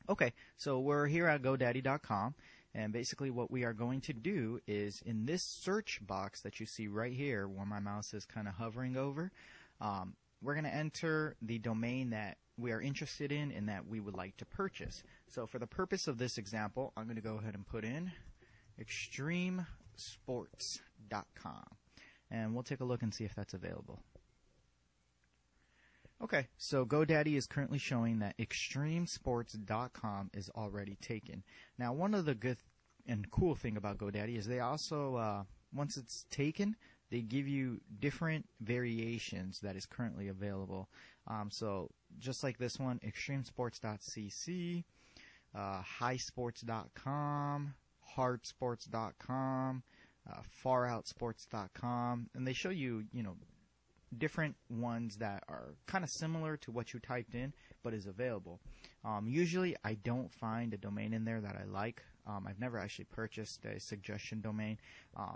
Okay, so we're here at GoDaddy.com, and basically what we are going to do is in this search box that you see right here where my mouse is kind of hovering over, we're going to enter the domain that we are interested in and that we would like to purchase. So for the purpose of this example, I'm going to go ahead and put in extremesports.com, and we'll take a look and see if that's available. Okay, so GoDaddy is currently showing that extremesports.com is already taken. Now, one of the good and cool thing about GoDaddy is they also, once it's taken, they give you different variations that is currently available. So just like this one, extremesports.cc, highsports.com, hardsports.com, faroutsports.com, and they show you, different ones that are kind of similar to what you typed in but is available. Usually I don't find a domain in there that I like. I've never actually purchased a suggestion domain.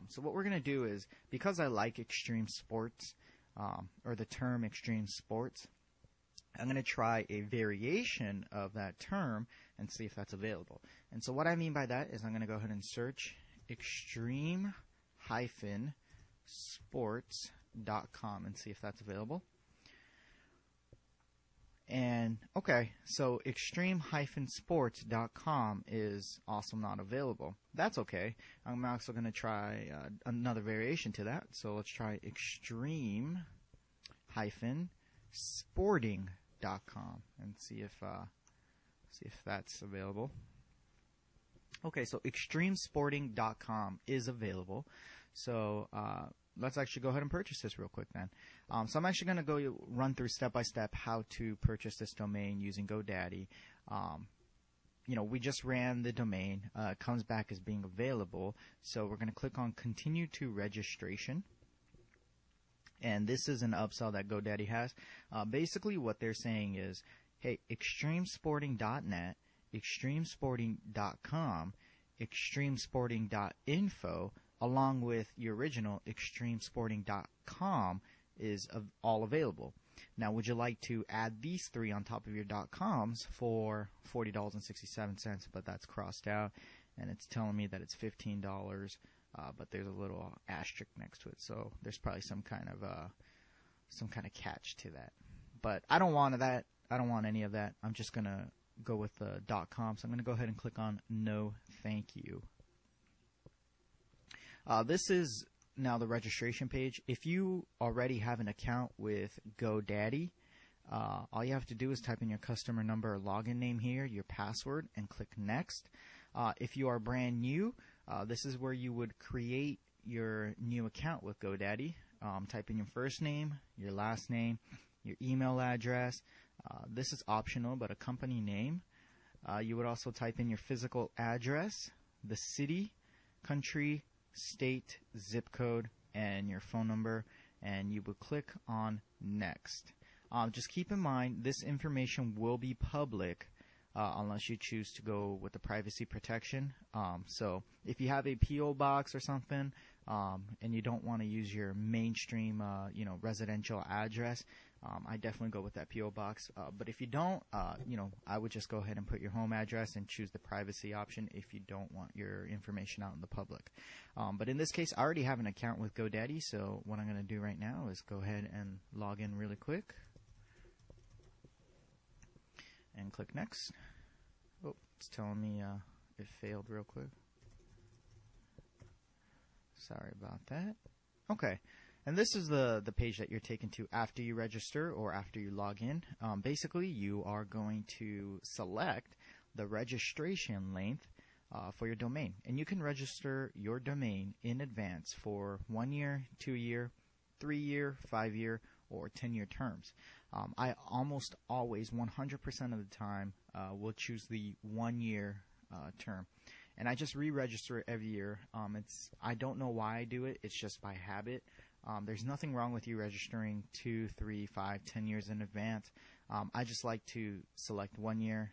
So what we're going to do is, because I like extreme sports, or the term extreme sports, I'm going to try a variation of that term and see if that's available. And so what I mean by that is I'm going to go ahead and search extreme-sports.com and see if that's available. And okay, so extreme-sports.com is also not available. That's okay. I'm also going to try another variation to that. So let's try extreme-sporting.com and see if that's available. Okay, so extremesporting.com is available. So let's actually go ahead and purchase this real quick then. So I'm actually going to go run through step by step how to purchase this domain using GoDaddy. We just ran the domain. It comes back as being available. So we're going to click on Continue to Registration. And this is an upsell that GoDaddy has. Basically what they're saying is, hey, extremesporting.net, extremesporting.com, extremesporting.info, along with your original extremesporting.com is all available. Now, would you like to add these three on top of your .coms for $40.67? But that's crossed out, and it's telling me that it's $15. But there's a little asterisk next to it, so there's probably some kind of catch to that. But I don't want that. I don't want any of that. I'm just gonna go with the .com. So I'm gonna go ahead and click on No Thank You. This is now the registration page. If you already have an account with GoDaddy, all you have to do is type in your customer number or login name here, your password, and click Next. If you are brand new, this is where you would create your new account with GoDaddy. Type in your first name, your last name, your email address. This is optional, but a company name. You would also type in your physical address, the city, country, state, zip code, and your phone number, and you would click on Next. Just keep in mind this information will be public unless you choose to go with the privacy protection. So if you have a P.O. box or something and you don't want to use your mainstream residential address, I definitely go with that P.O. box. But if you don't, I would just go ahead and put your home address and choose the privacy option if you don't want your information out in the public. But in this case, I already have an account with GoDaddy, so what I'm going to do right now is go ahead and log in really quick and click Next. Oh, it's telling me it failed real quick. Sorry about that. Okay. And this is the page that you're taken to after you register or after you log in. Basically, you are going to select the registration length for your domain. And you can register your domain in advance for 1 year, 2 year, 3 year, 5 year, or 10-year terms. I almost always, 100% of the time, will choose the 1 year term. And I just re-register it every year. I don't know why I do it. It's just by habit. There's nothing wrong with you registering 2, 3, 5, 10 years in advance. I just like to select 1 year.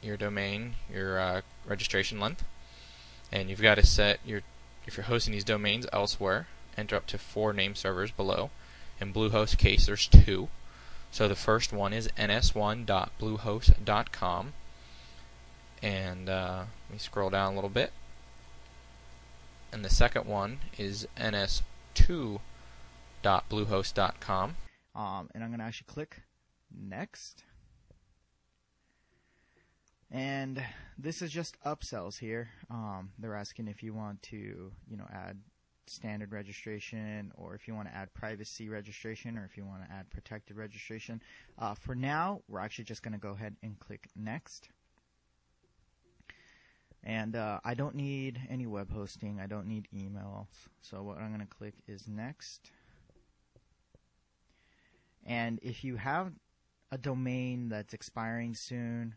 Your domain, your registration length, and you've got to set if you're hosting these domains elsewhere, enter up to 4 name servers below. In Bluehost case, there's 2. So the first one is ns1.bluehost.com. And let me scroll down a little bit. And the second one is ns2.bluehost.com. And I'm going to actually click next. And this is just upsells here. They're asking if you want to, add standard registration, or if you want to add privacy registration, or if you want to add protected registration. For now, we're actually just going to go ahead and click next. And I don't need any web hosting. I don't need emails. So what I'm going to click is next. And if you have a domain that's expiring soon,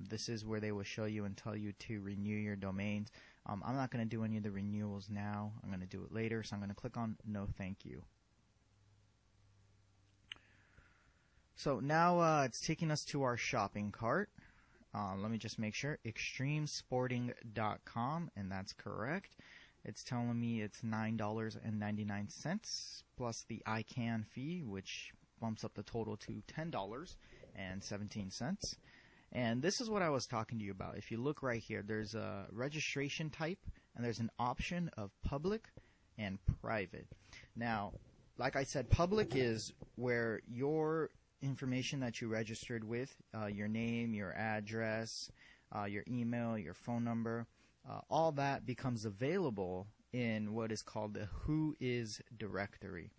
this is where they will show you and tell you to renew your domains. I'm not going to do any of the renewals now. I'm going to do it later, so I'm going to click on no thank you. So now it's taking us to our shopping cart. Let me just make sure. Extremesporting.com, and that's correct. It's telling me it's $9.99 plus the ICANN fee, which bumps up the total to $10.17. And this is what I was talking to you about. If you look right here, there's a registration type, and there's an option of public and private. Now, like I said, public is where your information that you registered with, your name, your address, your email, your phone number, all that becomes available in what is called the Whois directory.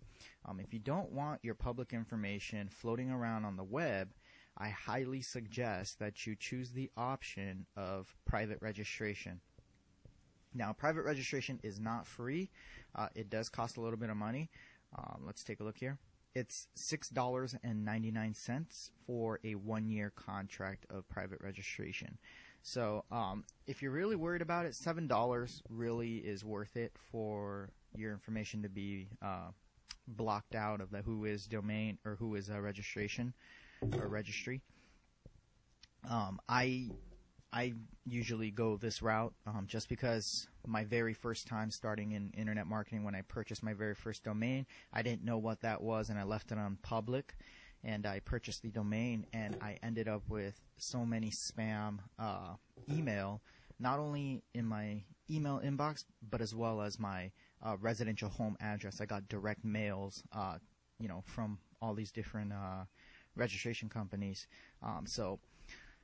If you don't want your public information floating around on the web, I highly suggest that you choose the option of private registration. Now, private registration is not free. It does cost a little bit of money. Let's take a look here. It's $6.99 for a 1-year contract of private registration. So if you're really worried about it, $7 really is worth it for your information to be blocked out of the Whois domain or Whois registration or registry. I usually go this route just because my very first time starting in internet marketing, when I purchased my very first domain, I didn't know what that was, and I left it on public, and I purchased the domain, and I ended up with so many spam email, not only in my email inbox, but as well as my residential home address. I got direct mails, from all these different registration companies. So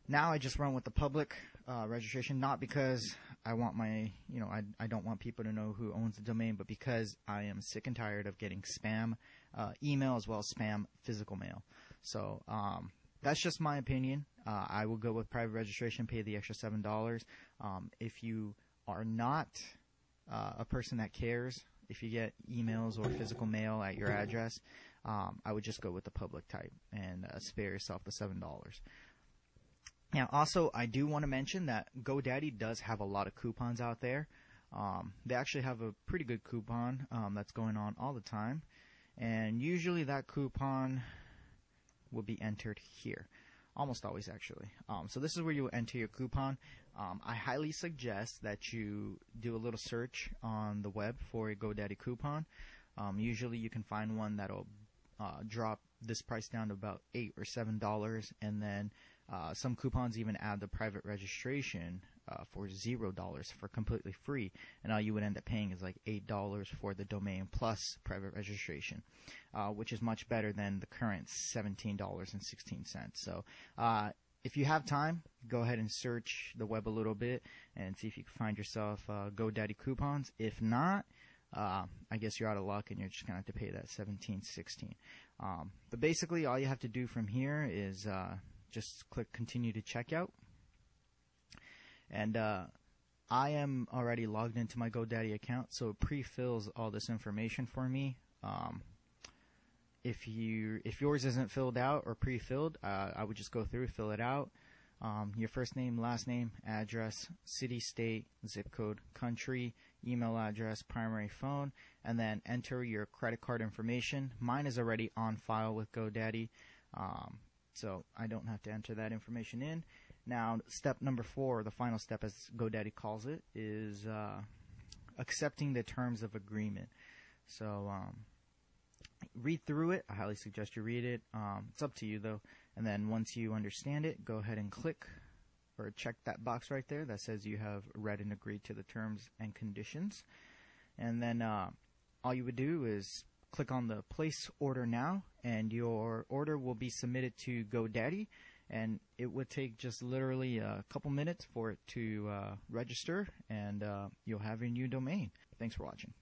now I just run with the public registration, not because I want I don't want people to know who owns the domain, but because I am sick and tired of getting spam email as well as spam physical mail. So that's just my opinion. I will go with private registration, pay the extra $7. If you are not a person that cares if you get emails or physical mail at your address, I would just go with the public type and spare yourself the $7. Now, also, I do want to mention that GoDaddy does have a lot of coupons out there. They actually have a pretty good coupon that's going on all the time. And usually that coupon will be entered here. Almost always, actually. So this is where you enter your coupon. I highly suggest that you do a little search on the web for a GoDaddy coupon. Usually you can find one that'll drop this price down to about $8 or $7, and then some coupons even add the private registration for $0 for completely free, and all you would end up paying is like $8 for the domain plus private registration, which is much better than the current $17.16. So if you have time, go ahead and search the web a little bit and see if you can find yourself GoDaddy coupons. If not, I guess you're out of luck and you're just going to have to pay that $17.16. But basically all you have to do from here is just click continue to checkout. And I am already logged into my GoDaddy account, so it pre-fills all this information for me. If yours isn't filled out or pre-filled, I would just go through, fill it out. Your first name, last name, address, city, state, zip code, country, email address, primary phone, and then enter your credit card information. Mine is already on file with GoDaddy, so I don't have to enter that information in. Now, step number 4, the final step as GoDaddy calls it, is accepting the terms of agreement. So read through it. I highly suggest you read it. It's up to you, though. And then once you understand it, go ahead and click or check that box right there that says you have read and agreed to the terms and conditions. And then all you would do is click on the place order now, and your order will be submitted to GoDaddy, and it would take just literally a couple minutes for it to register, and you'll have your new domain. Thanks for watching.